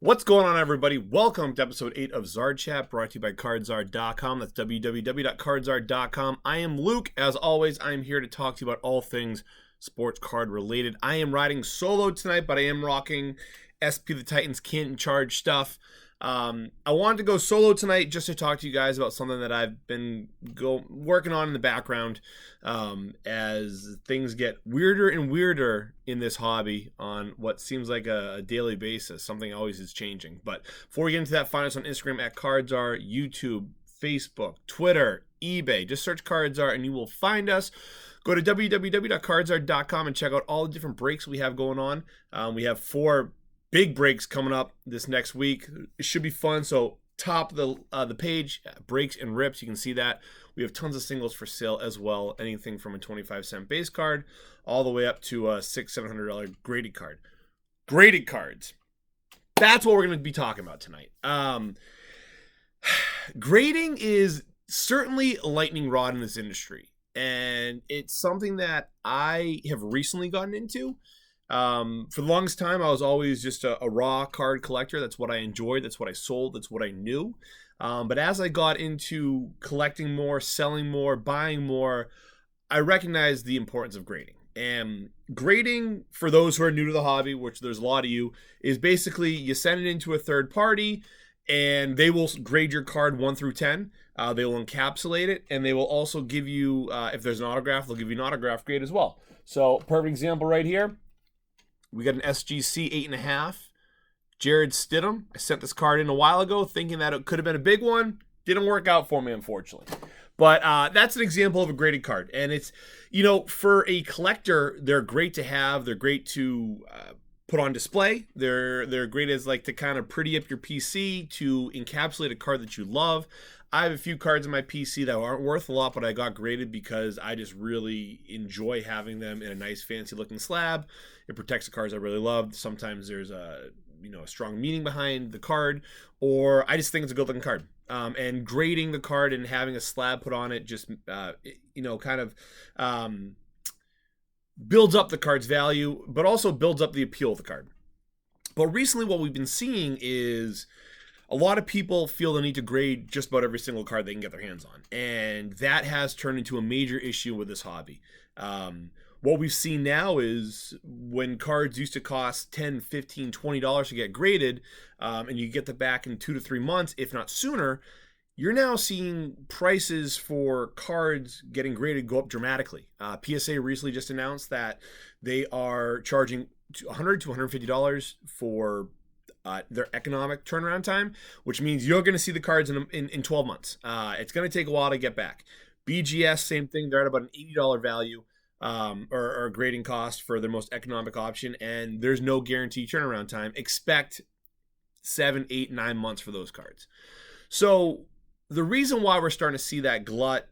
What's going on, everybody? Welcome to episode 8 of Czar Chat, brought to you by cardzar.com. That's www.cardzar.com. I am Luke. As always, I am here to talk to you about all things sports card related. I am riding solo tonight, but I am rocking SP the Titans Can't Charge stuff. I wanted to go solo tonight just to talk to you guys about something that I've been working on in the background as things get weirder and weirder in this hobby on what seems like a daily basis. Something always is changing. But before we get into that, find us on Instagram at cardzar, YouTube, Facebook, Twitter, eBay. Just search cardzar and you will find us. Go to www.cardzar.com and check out all the different breaks we have going on. We have 4 big breaks coming up this next week. It should be fun. So top of the page, breaks and rips. You can see that. We have tons of singles for sale as well. Anything from a 25-cent base card all the way up to a $600-700 graded card. Graded cards. That's what we're going to be talking about tonight. Grading is certainly a lightning rod in this industry. And it's something that I have recently gotten into. For the longest time, I was always just a raw card collector. That's what I enjoyed. That's what I sold. That's what I knew. But as I got into collecting more, selling more, buying more, I recognized the importance of grading. And grading, for those who are new to the hobby, which there's a lot of you, is basically you send it into a third party and they will grade your card 1 through 10. They will encapsulate it, and they will also give you, if there's an autograph, they'll give you an autograph grade as well. So, perfect example right here. We got an SGC 8.5. Jared Stidham. I sent this card in a while ago thinking that it could have been a big one. Didn't work out for me, unfortunately. But that's an example of a graded card. And it's, for a collector, they're great to have. They're great to put on display. They're great as to kind of pretty up your PC, to encapsulate a card that you love. I have a few cards in my PC that aren't worth a lot, but I got graded because I just really enjoy having them in a nice, fancy-looking slab. It protects the cards I really love. Sometimes there's a strong meaning behind the card, or I just think it's a good-looking card. And grading the card and having a slab put on it just, builds up the card's value, but also builds up the appeal of the card. But recently, what we've been seeing is a lot of people feel the need to grade just about every single card they can get their hands on. And that has turned into a major issue with this hobby. What we've seen now is when cards used to cost $10, $15, $20 to get graded, and you get them back in 2 to 3 months, if not sooner, you're now seeing prices for cards getting graded go up dramatically. PSA recently just announced that they are charging $100 to $150 for their economic turnaround time, which means you're going to see the cards in 12 months. It's going to take a while to get back. BGS, same thing. They're at about an $80 value or grading cost for their most economic option, and there's no guaranteed turnaround time. Expect 7, 8, 9 months for those cards. So the reason why we're starting to see that glut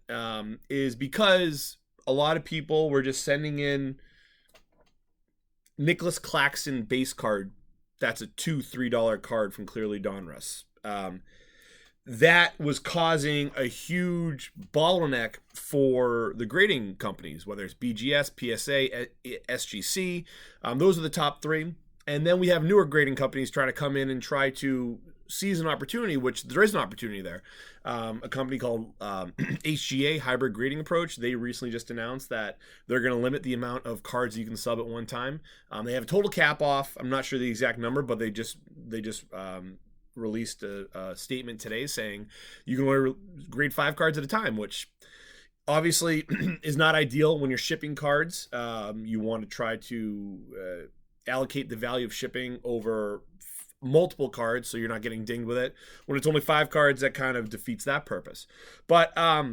is because a lot of people were just sending in Nicholas Claxton base card. That's a $2, $3 card from Clearly Donruss. That was causing a huge bottleneck for the grading companies, whether it's BGS, PSA, SGC. Those are the top 3. And then we have newer grading companies trying to come in and try to seize an opportunity, which there is an opportunity there. A company called HGA, Hybrid Grading Approach, they recently just announced that they're going to limit the amount of cards you can sub at one time. They have a total cap off. I'm not sure the exact number, but they just released a statement today saying you can only grade 5 cards at a time, which obviously is not ideal when you're shipping cards. You want to try to allocate the value of shipping over multiple cards so you're not getting dinged with it. When it's only 5 cards, that kind of defeats that purpose. But I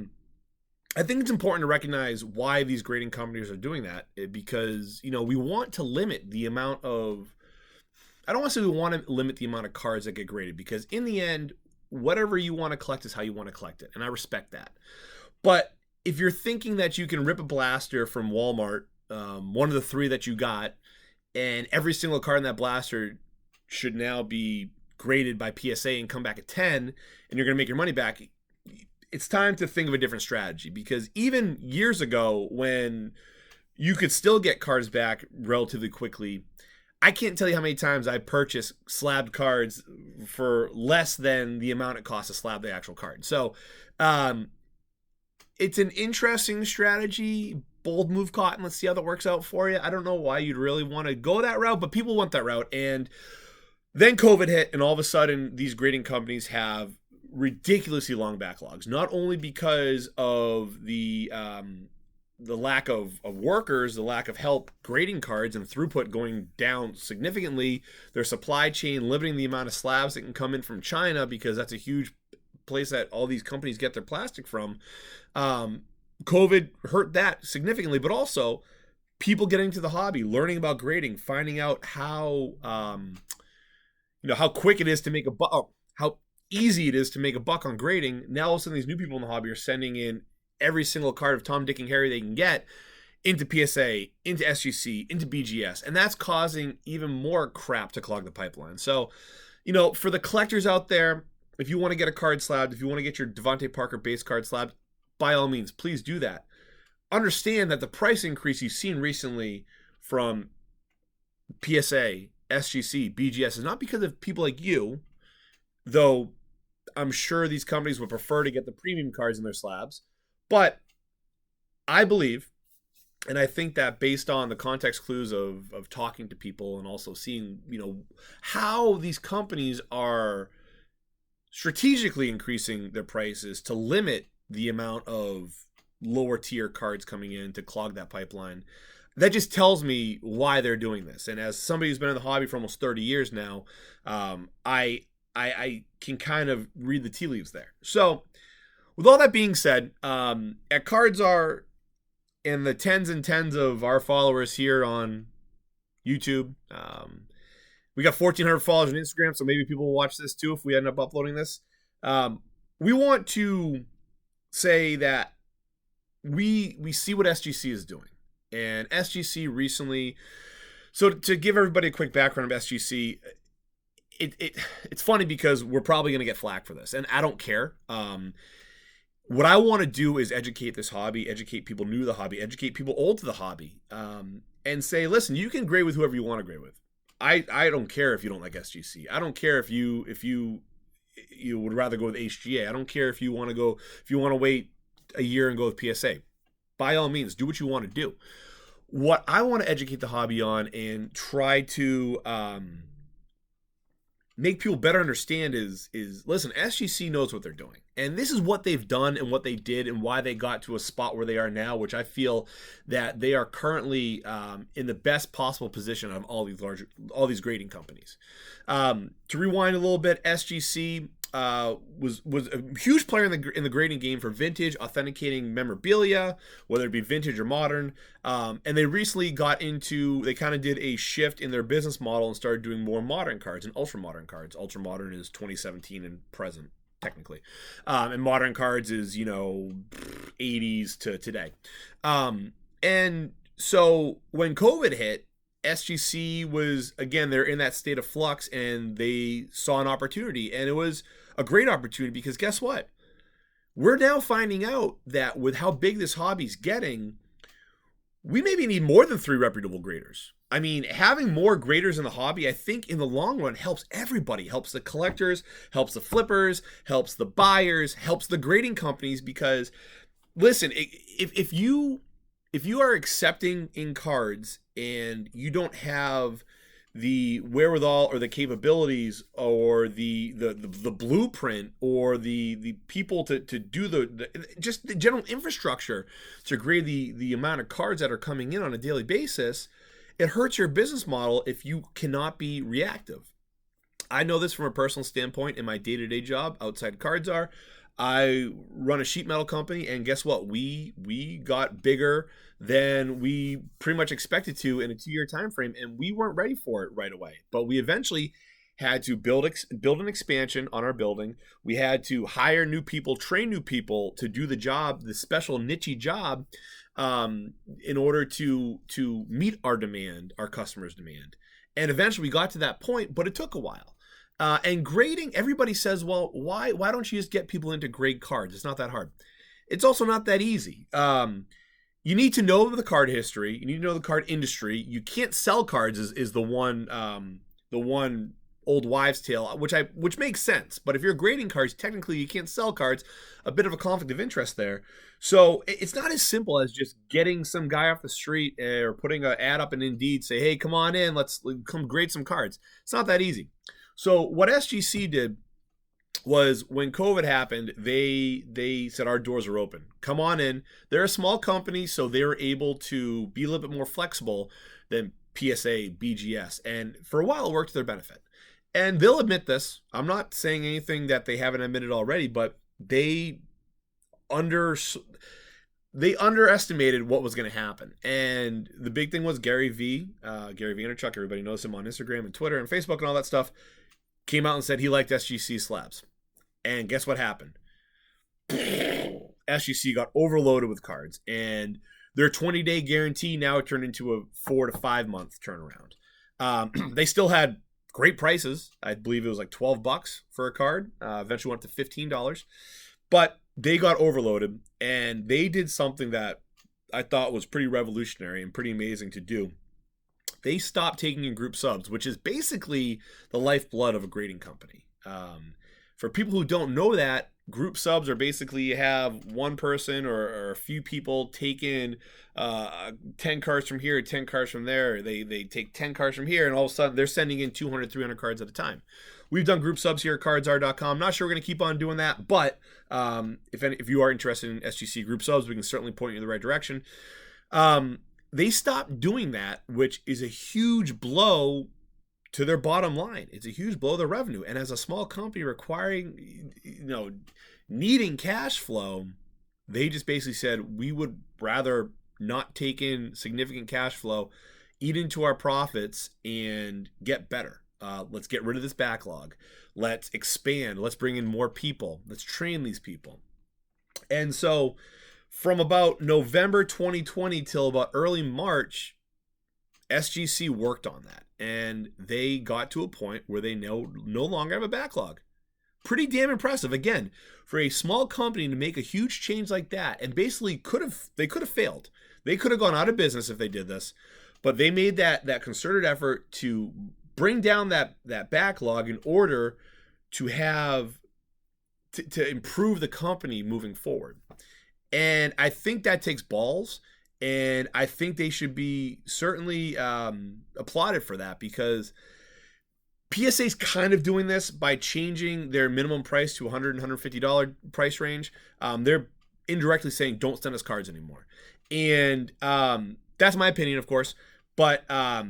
think it's important to recognize why these grading companies are doing that, because we want to limit the amount of, I don't want to say we want to limit the amount of cards that get graded, because in the end, whatever you want to collect is how you want to collect it, and I respect that. But if you're thinking that you can rip a blaster from Walmart, one of the 3 that you got, and every single card in that blaster should now be graded by PSA and come back at 10, and you're going to make your money back, it's time to think of a different strategy. Because even years ago, when you could still get cards back relatively quickly, I can't tell you how many times I purchase slabbed cards for less than the amount it costs to slab the actual card. So um, it's an interesting strategy. Bold move, Cotton. Let's see how that works out for you. I don't know why you'd really want to go that route, but people want that route. And then COVID hit, and all of a sudden, these grading companies have ridiculously long backlogs. Not only because of the lack of workers, the lack of help grading cards, and throughput going down significantly, their supply chain limiting the amount of slabs that can come in from China, because that's a huge place that all these companies get their plastic from. COVID hurt that significantly, but also people getting to the hobby, learning about grading, finding out how how quick it is to make a buck, how easy it is to make a buck on grading. Now all of a sudden these new people in the hobby are sending in every single card of Tom, Dick, and Harry they can get into PSA, into SGC, into BGS, and that's causing even more crap to clog the pipeline. So, for the collectors out there, if you want to get a card slabbed, if you want to get your Devontae Parker base card slabbed, by all means, please do that. Understand that the price increase you've seen recently from PSA, SGC, BGS is not because of people like you, though I'm sure these companies would prefer to get the premium cards in their slabs. But I believe, and I think that based on the context clues of talking to people and also seeing, how these companies are strategically increasing their prices to limit the amount of lower tier cards coming in to clog that pipeline, that just tells me why they're doing this. And as somebody who's been in the hobby for almost 30 years now, I can kind of read the tea leaves there. So with all that being said, at Cards Are and the tens and tens of our followers here on YouTube, we got 1,400 followers on Instagram, so maybe people will watch this too if we end up uploading this. We want to say that we see what SGC is doing. And SGC recently, so to give everybody a quick background of SGC, it's funny because we're probably going to get flack for this, and I don't care. What I want to do is educate this hobby, educate people new to the hobby, educate people old to the hobby, and say, listen, you can grade with whoever you want to grade with. I don't care if you don't like SGC. I don't care if you would rather go with HGA. I don't care if you want to wait a year and go with PSA. By all means, do what you want to do. What I want to educate the hobby on and try to make people better understand is listen, SGC knows what they're doing. And this is what they've done and what they did and why they got to a spot where they are now, which I feel that they are currently in the best possible position of all these grading companies. To rewind a little bit, SGC was a huge player in the grading game for vintage, authenticating memorabilia, whether it be vintage or modern. And they recently they kind of did a shift in their business model and started doing more modern cards and ultra modern cards. Ultra modern is 2017 and present, technically. And modern cards is, 80s to today. And so when COVID hit, SGC was, again, they're in that state of flux, and they saw an opportunity, and it was a great opportunity because guess what? We're now finding out that with how big this hobby's getting, we maybe need more than 3 reputable graders. I mean, having more graders in the hobby, I think in the long run helps everybody. Helps the collectors, helps the flippers, helps the buyers, helps the grading companies, because listen, if you are accepting in cards and you don't have the wherewithal or the capabilities or the blueprint or the people to do just the general infrastructure to grade the amount of cards that are coming in on a daily basis, it hurts your business model if you cannot be reactive. I know this from a personal standpoint in my day-to-day job outside Cards Are. I run a sheet metal company, and guess what? We got bigger than we pretty much expected to in a 2-year time frame, and we weren't ready for it right away. But we eventually had to build an expansion on our building. We had to hire new people, train new people to do the job, the special niche job, in order to meet our demand, our customers' demand. And eventually we got to that point, but it took a while. And grading, everybody says, well, why don't you just get people into grade cards? It's not that hard. It's also not that easy. you need to know the card history. You need to know the card industry. You can't sell cards is the one old wives' tale, which makes sense. But if you're grading cards, technically you can't sell cards. A bit of a conflict of interest there. So it's not as simple as just getting some guy off the street or putting an ad up in Indeed, say, hey, come on in, let's come grade some cards. It's not that easy. So what SGC did was when COVID happened, they said our doors are open. Come on in. They're a small company, so they're able to be a little bit more flexible than PSA, BGS. And for a while, it worked to their benefit. And they'll admit this. I'm not saying anything that they haven't admitted already, but they underestimated what was going to happen. And the big thing was Gary Vaynerchuk, everybody knows him on Instagram and Twitter and Facebook and all that stuff, came out and said he liked SGC slabs. And guess what happened? SGC got overloaded with cards, and their 20-day guarantee now turned into a 4 to 5 month turnaround. They still had great prices. I believe it was like $12 for a card. Eventually went up to $15. But they got overloaded, and they did something that I thought was pretty revolutionary and pretty amazing to do. They stopped taking in group subs, which is basically the lifeblood of a grading company. For people who don't know that, group subs are basically you have one person or a few people take in 10 cards from here, 10 cards from there. They take 10 cards from here, and all of a sudden they're sending in 200, 300 cards at a time. We've done group subs here at cardsr.com. Not sure we're going to keep on doing that, but if you are interested in SGC group subs, we can certainly point you in the right direction. They stopped doing that, which is a huge blow to their bottom line. It's a huge blow to their revenue. And as a small company requiring, needing cash flow, they just basically said, we would rather not take in significant cash flow, eat into our profits, and get better. Let's get rid of this backlog. Let's expand. Let's bring in more people. Let's train these people. And so from about November 2020 till about early March, SGC worked on that, and they got to a point where they no longer have a backlog. Pretty damn impressive. Again, for a small company to make a huge change like that, and basically they could have failed. They could have gone out of business if they did this, but they made that concerted effort to bring down that backlog in order to have to improve the company moving forward. And I think that takes balls. And I think they should be certainly applauded for that, because PSA's kind of doing this by changing their minimum price to $100 and $150 price range. They're indirectly saying, don't send us cards anymore. And that's my opinion, of course. But, I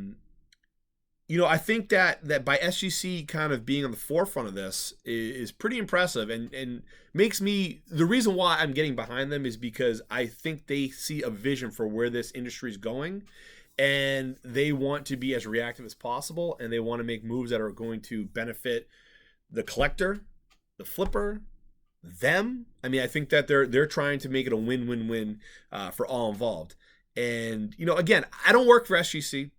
think that by SGC kind of being on the forefront of this is pretty impressive, and makes me, the reason why I'm getting behind them is because I think they see a vision for where this industry is going, and they want to be as reactive as possible, and they want to make moves that are going to benefit the collector, the flipper, them. I mean, I think that they're trying to make it a win-win-win for all involved. And, again, I don't work for SGC.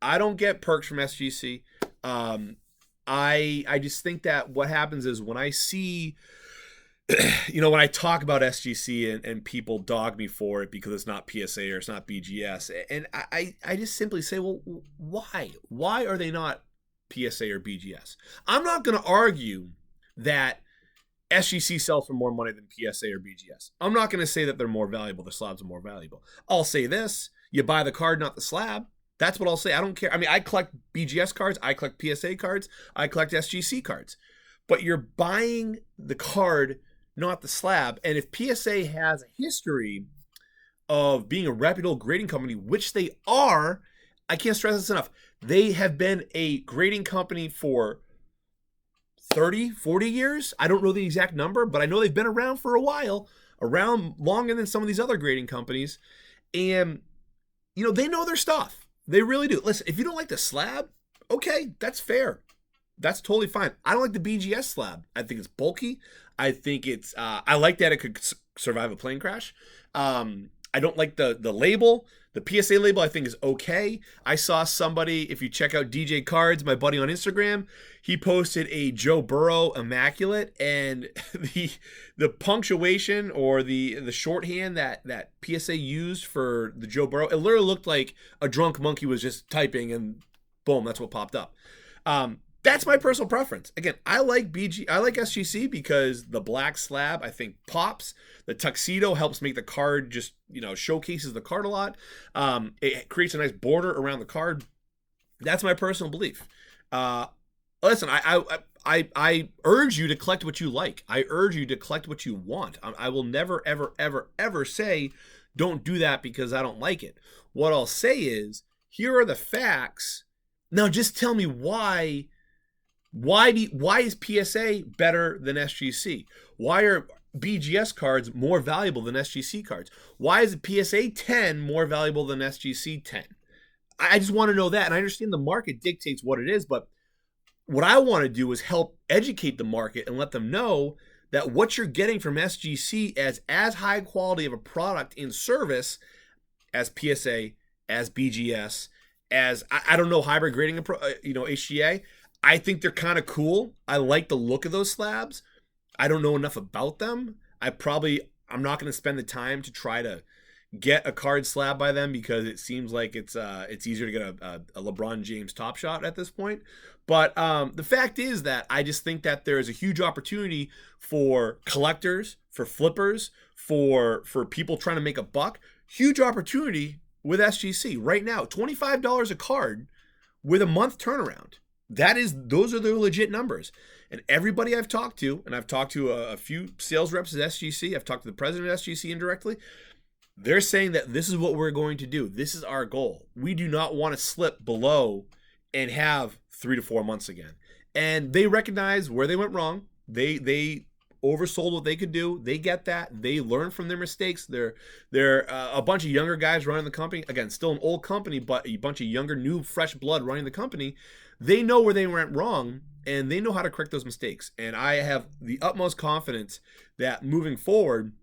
I don't get perks from SGC. I just think that what happens is when I see, when I talk about SGC and people dog me for it because it's not PSA or it's not BGS, and I just simply say, well, why? Why are they not PSA or BGS? I'm not going to argue that SGC sells for more money than PSA or BGS. I'm not going to say that they're more valuable, the slabs are more valuable. I'll say this: you buy the card, not the slab. That's what I'll say. I don't care. I mean, I collect BGS cards. I collect PSA cards. I collect SGC cards. But you're buying the card, not the slab. And if PSA has a history of being a reputable grading company, which they are, I can't stress this enough. They have been a grading company for 30, 40 years. I don't know the exact number, but I know they've been around for a while, around longer than some of these other grading companies. And, they know their stuff. They really do. Listen, if you don't like the slab, okay, that's fair. That's totally fine. I don't like the BGS slab. I think it's bulky. I think it's, I like that it could survive a plane crash. I don't like the label. The PSA label I think is okay. I saw somebody, if you check out DJ Cards, my buddy on Instagram, he posted a Joe Burrow Immaculate, and the punctuation or the shorthand that PSA used for the Joe Burrow, it literally looked like a drunk monkey was just typing and boom, that's what popped up. That's my personal preference. Again, I like SGC because the black slab I think pops. The tuxedo helps make the card just, showcases the card a lot. It creates a nice border around the card. That's my personal belief. Listen, I urge you to collect what you like. I urge you to collect what you want. I will never, ever, ever, ever say don't do that because I don't like it. What I'll say is, here are the facts. Now just tell me why is PSA better than SGC? Why are BGS cards more valuable than SGC cards? Why is the PSA 10 more valuable than SGC 10? I just want to know that. And I understand the market dictates what it is, but what I want to do is help educate the market and let them know that what you're getting from SGC as high quality of a product in service as PSA, as BGS, as I don't know, hybrid grading, HGA. I think they're kind of cool. I like the look of those slabs. I don't know enough about them. I'm not going to spend the time to try to get a card slab by them because it seems like it's easier to get a LeBron James Top Shot at this point. But the fact is that I just think that there is a huge opportunity for collectors, for flippers, for people trying to make a buck. Huge opportunity with SGC right now. $25 a card with a month turnaround. Those are the legit numbers. And everybody I've talked to, and I've talked to a few sales reps at SGC, I've talked to the president of SGC indirectly, they're saying that this is what we're going to do. This is our goal. We do not want to slip below and have 3 to 4 months again. And they recognize where they went wrong. They oversold what they could do. They get that. They learn from their mistakes. They're a bunch of younger guys running the company. Again, still an old company, but a bunch of younger, new, fresh blood running the company. They know where they went wrong, and they know how to correct those mistakes. And I have the utmost confidence that moving forward,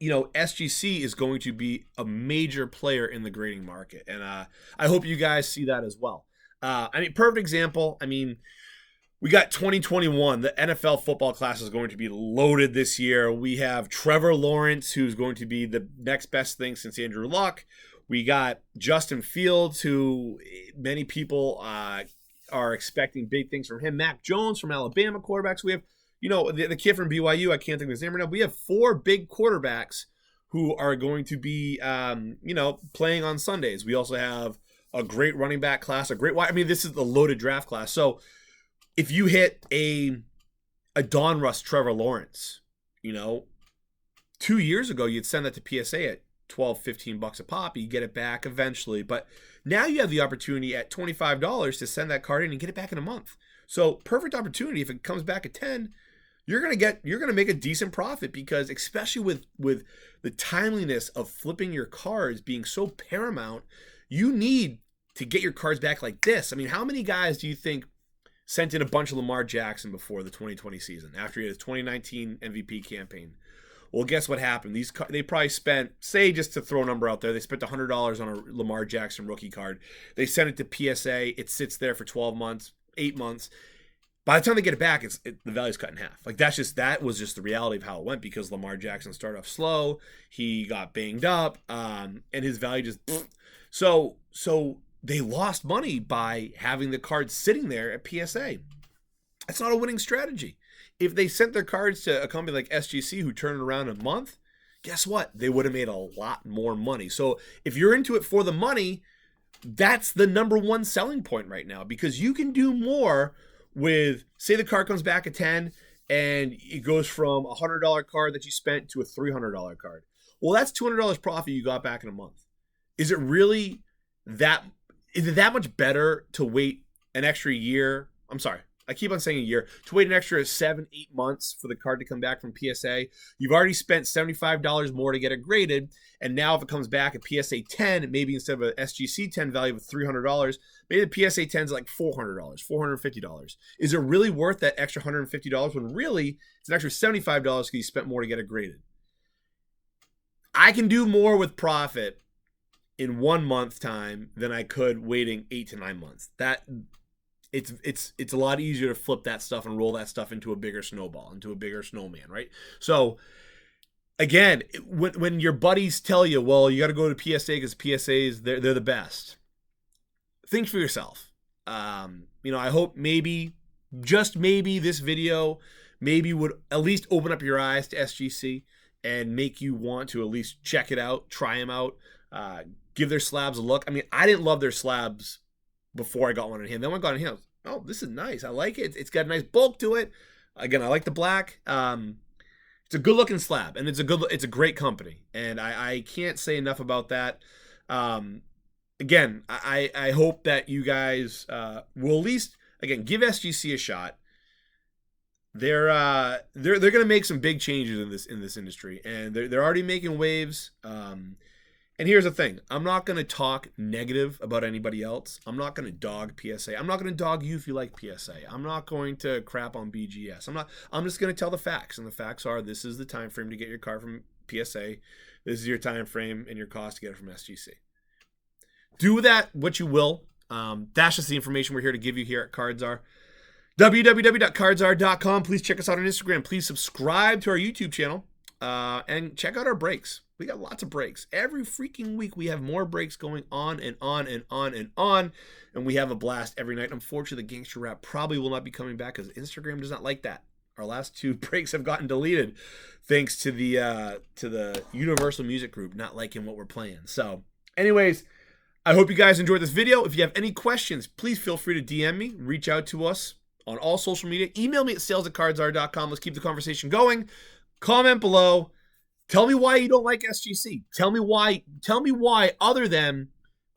SGC is going to be a major player in the grading market. And I hope you guys see that as well. Perfect example. We got 2021. The NFL football class is going to be loaded this year. We have Trevor Lawrence, who's going to be the next best thing since Andrew Luck. We got Justin Fields, who many people are expecting big things from him. Mac Jones from Alabama quarterbacks. We have, the kid from BYU. I can't think of his name right now. We have 4 big quarterbacks who are going to be, playing on Sundays. We also have a great running back class, this is the loaded draft class. So if you hit a Donruss Trevor Lawrence, 2 years ago, you'd send that to PSA at $12-15 a pop. You get it back eventually, but now you have the opportunity at $25 to send that card in and get it back in a month. So perfect opportunity. If it comes back at 10, you're gonna make a decent profit, because especially with the timeliness of flipping your cards being so paramount, you need to get your cards back like this. How many guys do you think sent in a bunch of Lamar Jackson before the 2020 season after he had his 2019 MVP campaign? Well, guess what happened? They probably spent, say, just to throw a number out there, they spent $100 on a Lamar Jackson rookie card. They sent it to PSA. It sits there for 12 months, 8 months. By the time they get it back, the value's cut in half. That was just the reality of how it went, because Lamar Jackson started off slow. He got banged up, and his value just... So they lost money by having the cards sitting there at PSA. That's not a winning strategy. If they sent their cards to a company like SGC who turned it around in a month, guess what? They would have made a lot more money. So if you're into it for the money, that's the number one selling point right now, because you can do more with, say the card comes back at 10 and it goes from a $100 card that you spent to a $300 card. Well, that's $200 profit you got back in a month. Is it really that much better to wait an extra year? I'm sorry, I keep on saying a year, to wait an extra 7-8 months for the card to come back from PSA. You've already spent $75 more to get it graded, and now if it comes back at PSA 10, maybe instead of an SGC 10 value of $300, maybe the PSA 10 is like $400, $450. Is it really worth that extra $150 when really it's an extra $75 because you spent more to get it graded? I can do more with profit in 1 month time than I could waiting 8 to 9 months. That it's a lot easier to flip that stuff and roll that stuff into a bigger snowball, into a bigger snowman, right? So again, when your buddies tell you, well, you got to go to PSA because PSAs, they're the best. Think for yourself. I hope maybe, just maybe, this video maybe would at least open up your eyes to SGC and make you want to at least check it out, try them out, give their slabs a look. I mean, I didn't love their slabs before I got one in hand. Then when I got in hand, oh, this is nice. I like it. It's got a nice bulk to it. Again, I like the black. It's a good looking slab, and it's a great company, and I can't say enough about that. Again, I hope that you guys will at least, again, give SGC a shot. They're going to make some big changes in this industry, and they're already making waves. And here's the thing: I'm not going to talk negative about anybody else. I'm not going to dog PSA. I'm not going to dog you if you like PSA. I'm not going to crap on BGS. I'm just going to tell the facts, and the facts are: this is the time frame to get your car from PSA. This is your time frame and your cost to get it from SGC. Do with that what you will. That's just the information we're here to give you here at CardZar. www.cardzar.com. Please check us out on Instagram. Please subscribe to our YouTube channel and check out our breaks. We got lots of breaks. Every freaking week we have more breaks going on and on and on and on. And we have a blast every night. Unfortunately, the gangster rap probably will not be coming back because Instagram does not like that. Our last 2 breaks have gotten deleted thanks to the Universal Music Group not liking what we're playing. So anyways, I hope you guys enjoyed this video. If you have any questions, please feel free to DM me. Reach out to us on all social media. Email me at sales@cardzar.com. Let's keep the conversation going. Comment below. Tell me why you don't like SGC. Tell me why other than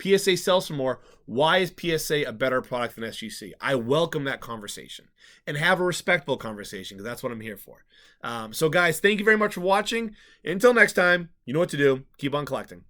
PSA sells some more, why is PSA a better product than SGC? I welcome that conversation. And have a respectful conversation, because that's what I'm here for. So guys, thank you very much for watching. Until next time, you know what to do. Keep on collecting.